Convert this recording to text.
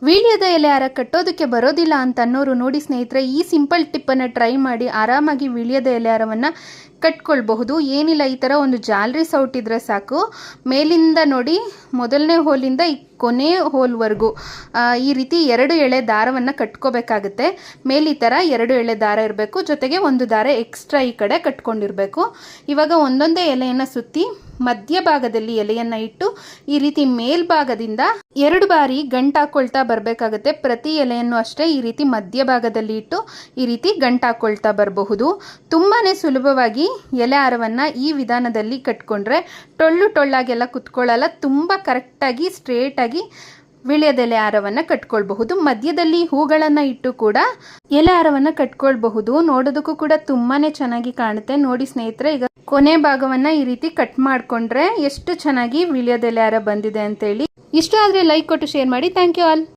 ವೀಳ್ಯದ ಎಲೆ ಹಾರ ಕಟ್ಟೋದಕ್ಕೆ ಬರೋದಿಲ್ಲ ಅಂತ ಅನ್ನೋರು ನೋಡಿ ಸ್ನೇಹಿತರೆ, ಈ ಸಿಂಪಲ್ ಟಿಪ್ಪನ್ನು ಟ್ರೈ ಮಾಡಿ ಆರಾಮಾಗಿ ವೀಳ್ಯದ ಎಲೆ ಹಾರವನ್ನು ಕಟ್ಕೊಳ್ಬಹುದು. ಏನಿಲ್ಲ, ಈ ಥರ ಒಂದು ಜಾಲರಿ ಸೌಟಿದ್ರೆ ಸಾಕು. ಮೇಲಿಂದ ನೋಡಿ, ಮೊದಲನೇ ಹೋಲಿಂದ ಈ ಕೊನೆ ಹೋಲ್ವರೆಗೂ ಈ ರೀತಿ 2 ಎಳೆ ದಾರವನ್ನು ಕಟ್ಕೋಬೇಕಾಗುತ್ತೆ. ಮೇಲೆ ಈ ಥರ 2 ಎಳೆ ದಾರ ಇರಬೇಕು, ಜೊತೆಗೆ ಒಂದು ದಾರ ಎಕ್ಸ್ಟ್ರಾ ಈ ಕಡೆ ಕಟ್ಕೊಂಡಿರಬೇಕು. ಇವಾಗ ಒಂದೊಂದೇ ಎಲೆಯನ್ನು ಸುತ್ತಿ ಮಧ್ಯಭಾಗದಲ್ಲಿ ಎಲೆಯನ್ನು ಇಟ್ಟು ಈ ರೀತಿ ಮೇಲ್ಭಾಗದಿಂದ 2 ಬಾರಿ ಗಂಟಾಕೊಳ್ತಾ ಬರಬೇಕಾಗುತ್ತೆ. ಪ್ರತಿ ಎಲೆಯನ್ನು ಅಷ್ಟೇ ಈ ರೀತಿ ಮಧ್ಯಭಾಗದಲ್ಲಿ ಇಟ್ಟು ಈ ರೀತಿ ಗಂಟಾಕೊಳ್ತಾ ಬರಬಹುದು. ತುಂಬಾ ಸುಲಭವಾಗಿ ಎಲೆ ಹಾರವನ್ನು ಈ ವಿಧಾನದಲ್ಲಿ ಕಟ್ಕೊಂಡ್ರೆ ಟೊಳ್ಳು ಟೊಳ್ಳಾಗೆಲ್ಲ ಕುತ್ಕೊಳ್ಳಲ್ಲ. ತುಂಬ ಕರೆಕ್ಟಾಗಿ ಸ್ಟ್ರೇಟಾಗಿ ವೀಳ್ಯದೆಲೆ ಹಾರವನ್ನು ಕಟ್ಕೊಳ್ಬಹುದು. ಮಧ್ಯದಲ್ಲಿ ಹೂಗಳನ್ನು ಇಟ್ಟು ಕೂಡ ಎಲೆ ಹಾರವನ್ನು ಕಟ್ಕೊಳ್ಬಹುದು. ನೋಡೋದಕ್ಕೂ ಕೂಡ ತುಂಬಾ ಚೆನ್ನಾಗಿ ಕಾಣುತ್ತೆ. ನೋಡಿ ಸ್ನೇಹಿತರೆ, ಈಗ ಕೊನೆ ಭಾಗವನ್ನು ಈ ರೀತಿ ಕಟ್ ಮಾಡಿಕೊಂಡ್ರೆ ಎಷ್ಟು ಚೆನ್ನಾಗಿ ವೀಳ್ಯದೆಲೆ ಹಾರ ಬಂದಿದೆ ಅಂತೇಳಿ. ಇಷ್ಟ ಆದರೆ ಲೈಕ್ ಕೊಟ್ಟು ಶೇರ್ ಮಾಡಿ. Thank you all.